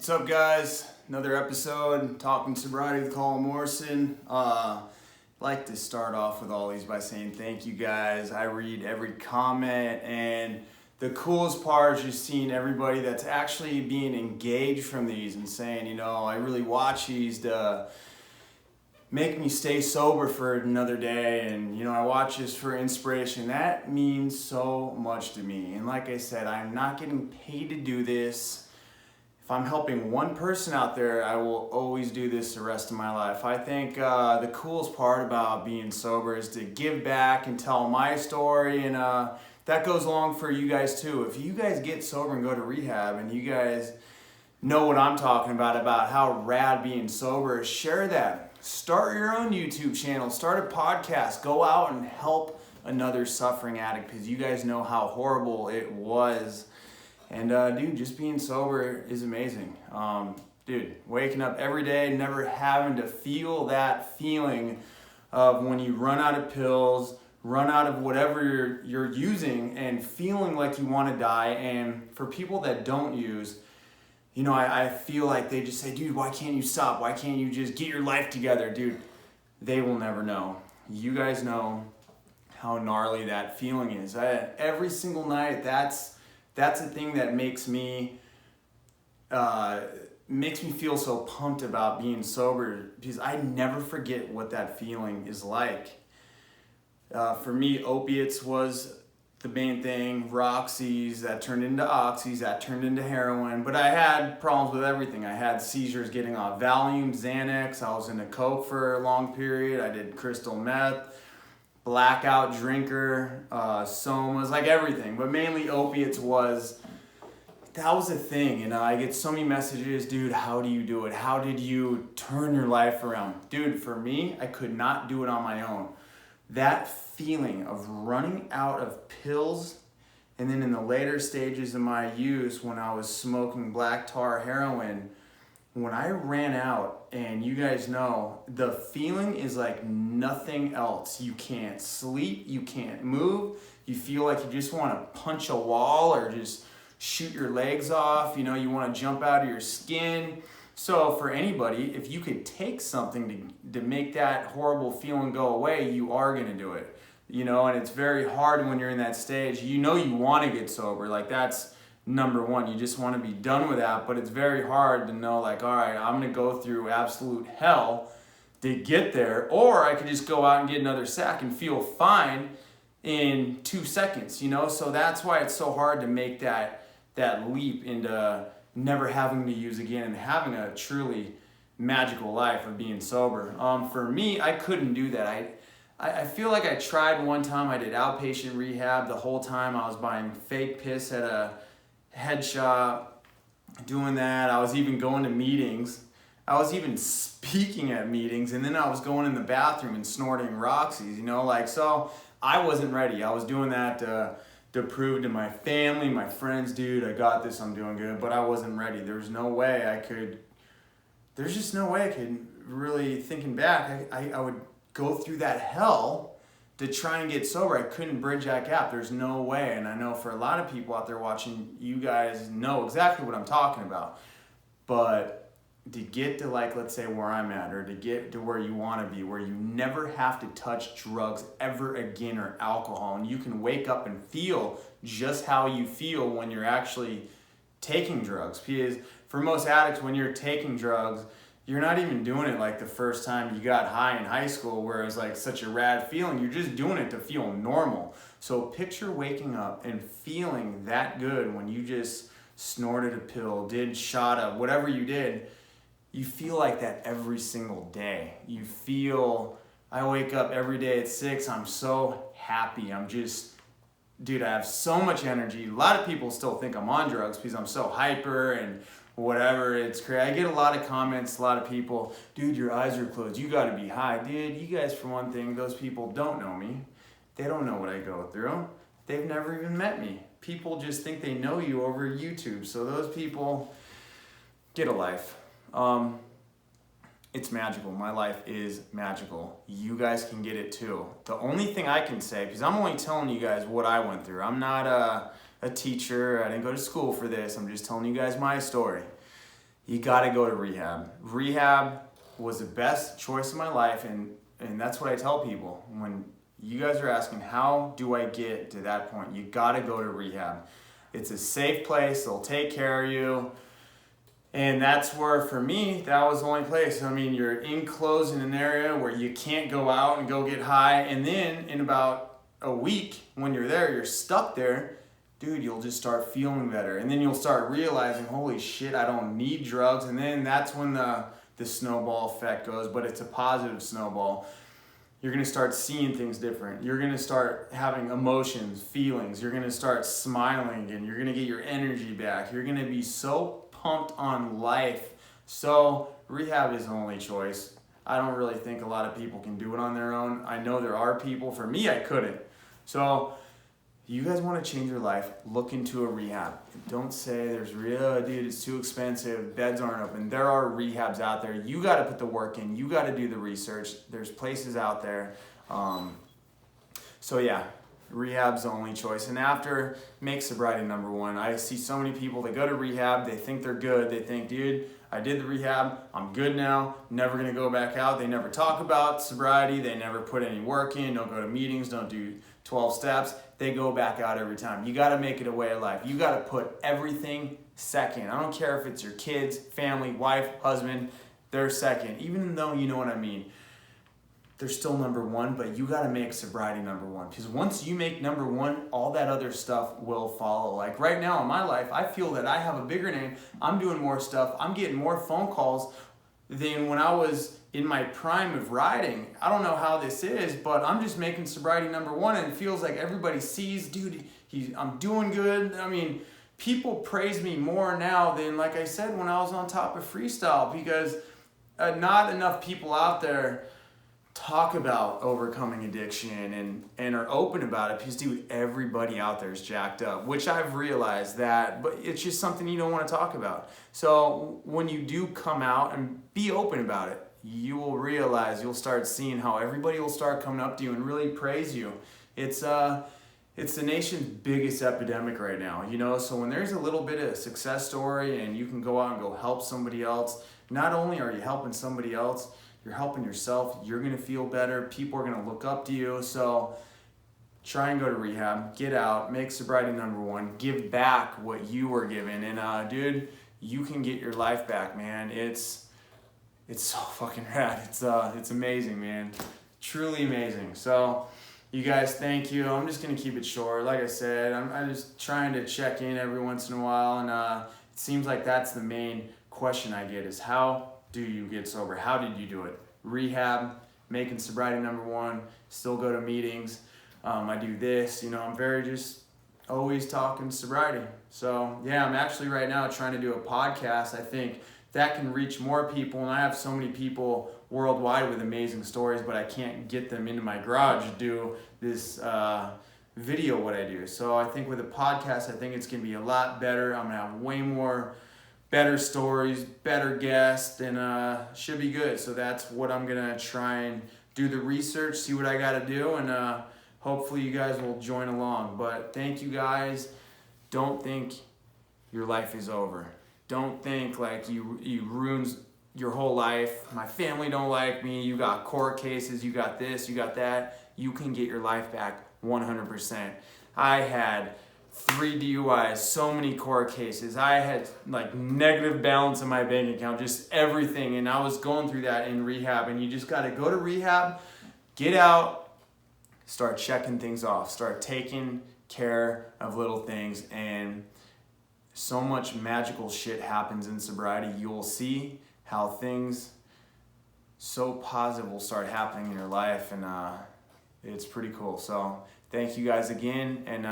What's up, guys? Another episode, Talking Sobriety with Colin Morrison. Like to start off with all these by saying thank you, guys. I read every comment, and the coolest part is just seeing everybody that's actually being engaged from these and saying, you know, I really watch these to make me stay sober for another day, and you know, I watch this for inspiration. That means so much to me. And like I said, I'm not getting paid to do this. If I'm helping one person out there, I will always do this the rest of my life. I think the coolest part about being sober is to give back and tell my story, and that goes along for you guys too. If you guys get sober and go to rehab and you guys know what I'm talking about how rad being sober is, share that. Start your own YouTube channel, start a podcast, go out and help another suffering addict, because you guys know how horrible it was. And dude, just being sober is amazing. Dude, waking up every day, never having to feel that feeling of when you run out of pills, run out of whatever you're using, and feeling like you want to die. And for people that don't use, you know, I feel like they just say, dude, why can't you stop? Why can't you just get your life together? Dude, they will never know. You guys know how gnarly that feeling is. Every single night, that's the thing that makes me feel so pumped about being sober, because I never forget what that feeling is like. For me, opiates was the main thing, Roxy's, that turned into Oxys, that turned into heroin, but I had problems with everything. I had seizures getting off Valium, Xanax, I was into coke for a long period, I did crystal meth, blackout drinker, somas, like everything, but mainly opiates that was a thing. And I get so many messages, dude, how do you do it? How did you turn your life around? Dude, for me, I could not do it on my own. That feeling of running out of pills, and then in the later stages of my use, when I was smoking black tar heroin, when I ran out, and you guys know, the feeling is like nothing else. You can't sleep, you can't move, you feel like you just want to punch a wall or just shoot your legs off, you know, you want to jump out of your skin. So for anybody, if you could take something to make that horrible feeling go away, you are going to do it. You know, and it's very hard when you're in that stage. You know you want to get sober. Like, that's number one. You just want to be done with that. But it's very hard to know, like, all right, I'm going to go through absolute hell to get there. Or I could just go out and get another sack and feel fine in 2 seconds, you know? So that's why it's so hard to make that leap into never having to use again and having a truly magical life of being sober. For me, I couldn't do that. I feel like I tried one time. I did outpatient rehab the whole time. I was buying fake piss at a head shop, doing that. I was even going to meetings. I was even speaking at meetings, and then I was going in the bathroom and snorting Roxy's, you know, like, so I wasn't ready. I was doing that to prove to my family, my friends, dude, I got this, I'm doing good, but I wasn't ready. There's just no way I could really, thinking back, I would go through that hell to try and get sober. I couldn't bridge that gap. There's no way. And I know for a lot of people out there watching, you guys know exactly what I'm talking about. But to get to, like, let's say where I'm at, or to get to where you want to be, where you never have to touch drugs ever again, or alcohol, and you can wake up and feel just how you feel when you're actually taking drugs. Because for most addicts, when you're taking drugs, you're not even doing it like the first time you got high in high school, where it was like such a rad feeling. You're just doing it to feel normal. So picture waking up and feeling that good when you just snorted a pill, did shot up, whatever you did. You feel like that every single day. I wake up every day at 6, I'm so happy. Dude, I have so much energy. A lot of people still think I'm on drugs because I'm so hyper and whatever. It's crazy. I get a lot of comments, a lot of people, dude, your eyes are closed, you gotta be high. Dude, you guys, for one thing, those people don't know me. They don't know what I go through. They've never even met me. People just think they know you over YouTube. So those people, get a life. It's magical. My life is magical. You guys can get it too. The only thing I can say, because I'm only telling you guys what I went through. I'm not a teacher. I didn't go to school for this. I'm just telling you guys my story. you gotta go to rehab. Rehab was the best choice of my life, and that's what I tell people. When you guys are asking, how do I get to that point? You gotta go to rehab. It's a safe place, they'll take care of you. And that's where, for me, that was the only place. I mean, you're enclosed in an area where you can't go out and go get high. And then in about a week, when you're there, you're stuck there, dude, you'll just start feeling better. And then you'll start realizing, holy shit, I don't need drugs. And then that's when the snowball effect goes, but it's a positive snowball. You're gonna start seeing things different. You're gonna start having emotions, feelings. You're gonna start smiling again. You're gonna get your energy back. You're gonna be so pumped on life. So rehab is the only choice. I don't really think a lot of people can do it on their own. I know there are people. For me, I couldn't. So you guys want to change your life, look into a rehab. Don't say there's dude, it's too expensive, beds aren't open. There are rehabs out there. You got to put the work in. You got to do the research. There's places out there. So yeah, rehab's the only choice. And after, make sobriety number one. I see so many people that go to rehab, they think they're good. They think, dude, I did the rehab, I'm good now, never gonna go back out. They never talk about sobriety, they never put any work in, don't go to meetings, don't do 12 steps. They go back out every time. You gotta make it a way of life. You gotta put everything second. I don't care if it's your kids, family, wife, husband, they're second. Even though, you know what I mean, they're still number one, but you gotta make sobriety number one. Because once you make number one, all that other stuff will follow. Like right now in my life, I feel that I have a bigger name. I'm doing more stuff. I'm getting more phone calls than when I was in my prime of riding. I don't know how this is, but I'm just making sobriety number one, and it feels like everybody sees, dude, I'm doing good. I mean, people praise me more now than, like I said, when I was on top of freestyle, because not enough people out there talk about overcoming addiction and are open about it, because dude, everybody out there is jacked up, which I've realized that, but it's just something you don't want to talk about. So when you do come out and be open about it, you will realize, you'll start seeing how everybody will start coming up to you and really praise you. It's the nation's biggest epidemic right now, you know? So when there's a little bit of success story and you can go out and go help somebody else, not only are you helping somebody else, you're helping yourself. You're gonna feel better. People are gonna look up to you. So try and go to rehab, get out, make sobriety number one, give back what you were given. And dude, you can get your life back, man. It's so fucking rad. It's amazing, man. Truly amazing. So you guys, thank you. I'm just gonna keep it short. Like I said, I'm just trying to check in every once in a while, and it seems like that's the main question I get is, how do you get sober? How did you do it? Rehab, making sobriety number one, still go to meetings. I do this, you know, I'm very just always talking sobriety. So yeah, I'm actually right now trying to do a podcast. I think that can reach more people, and I have so many people worldwide with amazing stories, but I can't get them into my garage to do this video what I do. So I think with a podcast, I think it's gonna be a lot better. I'm gonna have way more better stories, better guests, and should be good. So that's what I'm gonna try and do the research, see what I gotta do, and hopefully you guys will join along. But thank you guys. Don't think your life is over. Don't think like you ruined your whole life. My family don't like me. You got court cases, you got this, you got that. You can get your life back 100%. I had 3 DUIs, so many court cases. I had like negative balance in my bank account, just everything. And I was going through that in rehab. And you just got to go to rehab, get out, start checking things off, start taking care of little things. And so much magical shit happens in sobriety. You will see how things so positive will start happening in your life. And it's pretty cool. So thank you guys again. And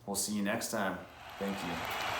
we'll see you next time. Thank you.